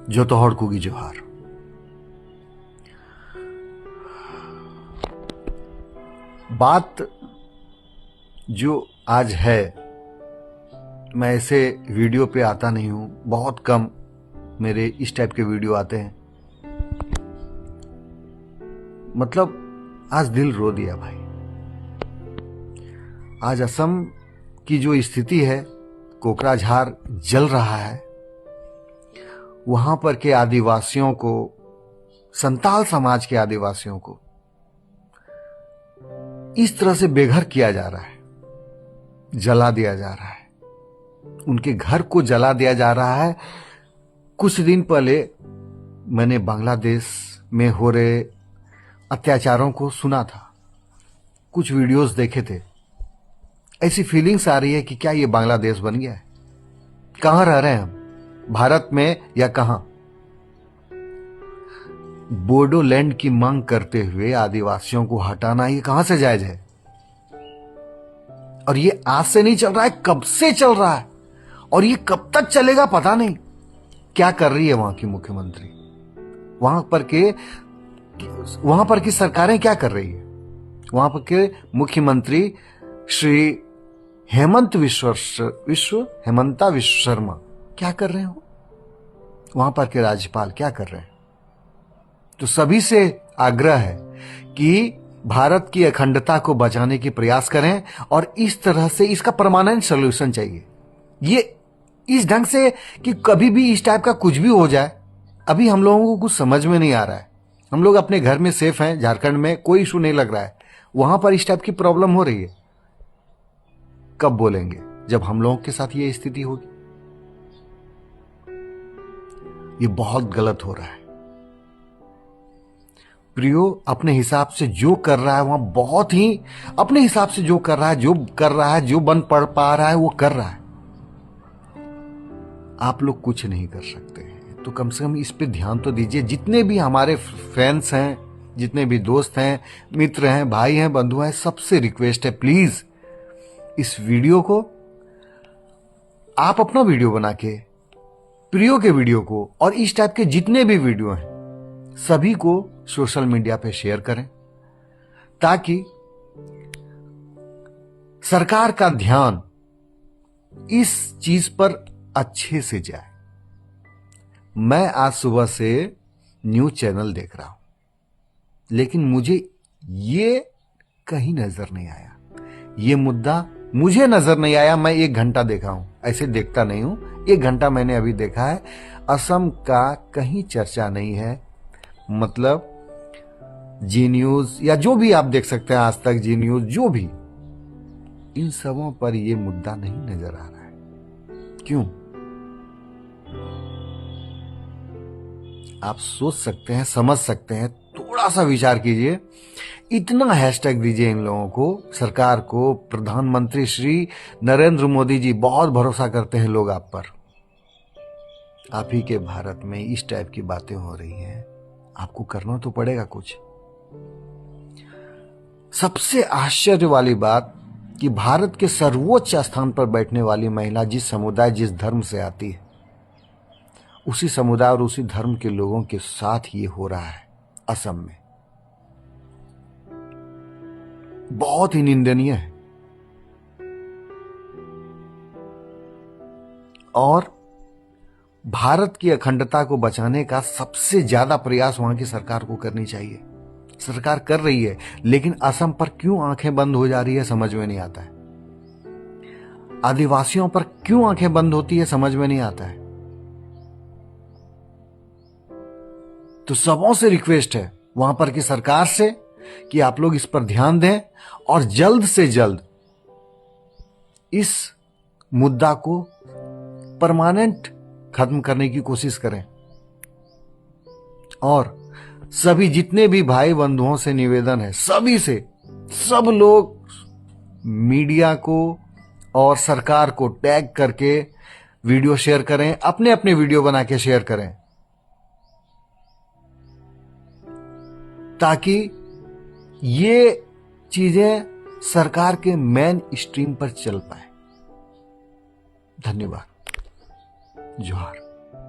जोतो हड़ कुगी जोहार। बात जो आज है, मैं ऐसे वीडियो पे आता नहीं हूं, बहुत कम मेरे इस टाइप के वीडियो आते हैं। मतलब आज दिल रो दिया भाई। आज असम की जो स्थिति है, कोकराझार जल रहा है। वहां पर के आदिवासियों को, संताल समाज के आदिवासियों को इस तरह से बेघर किया जा रहा है, जला दिया जा रहा है, उनके घर को जला दिया जा रहा है। कुछ दिन पहले मैंने बांग्लादेश में हो रहे अत्याचारों को सुना था, कुछ वीडियोस देखे थे। ऐसी फीलिंग्स आ रही है कि क्या ये बांग्लादेश बन गया है? कहां रह रहे हैं हम, भारत में या कहां? बोडोलैंड की मांग करते हुए आदिवासियों को हटाना ये कहां से जायज है? और ये आज से नहीं चल रहा है, कब से चल रहा है, और ये कब तक चलेगा पता नहीं। क्या कर रही है वहां की मुख्यमंत्री, वहां पर की सरकारें क्या कर रही है? वहां पर के मुख्यमंत्री श्री हेमंता विश्व शर्मा क्या कर रहे हो? वहां पर के राज्यपाल क्या कर रहे हैं? तो सभी से आग्रह है कि भारत की अखंडता को बचाने की प्रयास करें, और इस तरह से इसका परमानेंट सॉल्यूशन चाहिए। ये इस ढंग से कि कभी भी इस टाइप का कुछ भी हो जाए, अभी हम लोगों को कुछ समझ में नहीं आ रहा है। हम लोग अपने घर में सेफ हैं, झारखंड में कोई इशू नहीं लग रहा है, वहां पर इस टाइप की प्रॉब्लम हो रही है। कब बोलेंगे जब हम लोगों के साथ ये स्थिति होगी? ये बहुत गलत हो रहा है। प्रियो अपने हिसाब से जो कर रहा है, वहां बहुत ही अपने हिसाब से जो कर रहा है, जो बन पढ़ पा रहा है वो कर रहा है। आप लोग कुछ नहीं कर सकते हैं, तो कम से कम इस पे ध्यान तो दीजिए। जितने भी हमारे फ्रेंड्स हैं, जितने भी दोस्त हैं, मित्र हैं, भाई हैं, बंधु हैं, सबसे रिक्वेस्ट है, प्लीज इस वीडियो को आप अपना वीडियो बना के, प्रियो के वीडियो को और इस टाइप के जितने भी वीडियो हैं सभी को सोशल मीडिया पे शेयर करें, ताकि सरकार का ध्यान इस चीज पर अच्छे से जाए। मैं आज सुबह से न्यूज चैनल देख रहा हूं, लेकिन मुझे ये कहीं नजर नहीं आया, ये मुद्दा मुझे नजर नहीं आया। मैं 1 घंटा देखा हूं, ऐसे देखता नहीं हूं, 1 घंटा मैंने अभी देखा है। असम का कहीं चर्चा नहीं है। मतलब जी न्यूज या जो भी आप देख सकते हैं, आज तक, जी न्यूज, जो भी, इन सबों पर यह मुद्दा नहीं नजर आ रहा है। क्यों? आप सोच सकते हैं, समझ सकते हैं, थोड़ा सा विचार कीजिए। इतना हैशटैग दीजिए इन लोगों को, सरकार को। प्रधानमंत्री श्री नरेंद्र मोदी जी, बहुत भरोसा करते हैं लोग आप पर। आप ही के भारत में इस टाइप की बातें हो रही हैं, आपको करना तो पड़ेगा कुछ। सबसे आश्चर्य वाली बात कि भारत के सर्वोच्च स्थान पर बैठने वाली महिला जिस समुदाय, जिस धर्म से आती है, उसी समुदाय और उसी धर्म के लोगों के साथ ये हो रहा है असम में। बहुत ही निंदनीय है। और भारत की अखंडता को बचाने का सबसे ज्यादा प्रयास वहां की सरकार को करनी चाहिए। सरकार कर रही है, लेकिन असम पर क्यों आंखें बंद हो जा रही है समझ में नहीं आता है। आदिवासियों पर क्यों आंखें बंद होती है समझ में नहीं आता है। तो सबों से रिक्वेस्ट है वहां पर की सरकार से कि आप लोग इस पर ध्यान दें और जल्द से जल्द इस मुद्दा को परमानेंट खत्म करने की कोशिश करें। और सभी जितने भी भाई बंधुओं से निवेदन है, सभी से, सब लोग मीडिया को और सरकार को टैग करके वीडियो शेयर करें, अपने अपने वीडियो बना के शेयर करें, ताकि ये चीजें सरकार के मेन स्ट्रीम पर चल पाए। धन्यवाद। जोहार।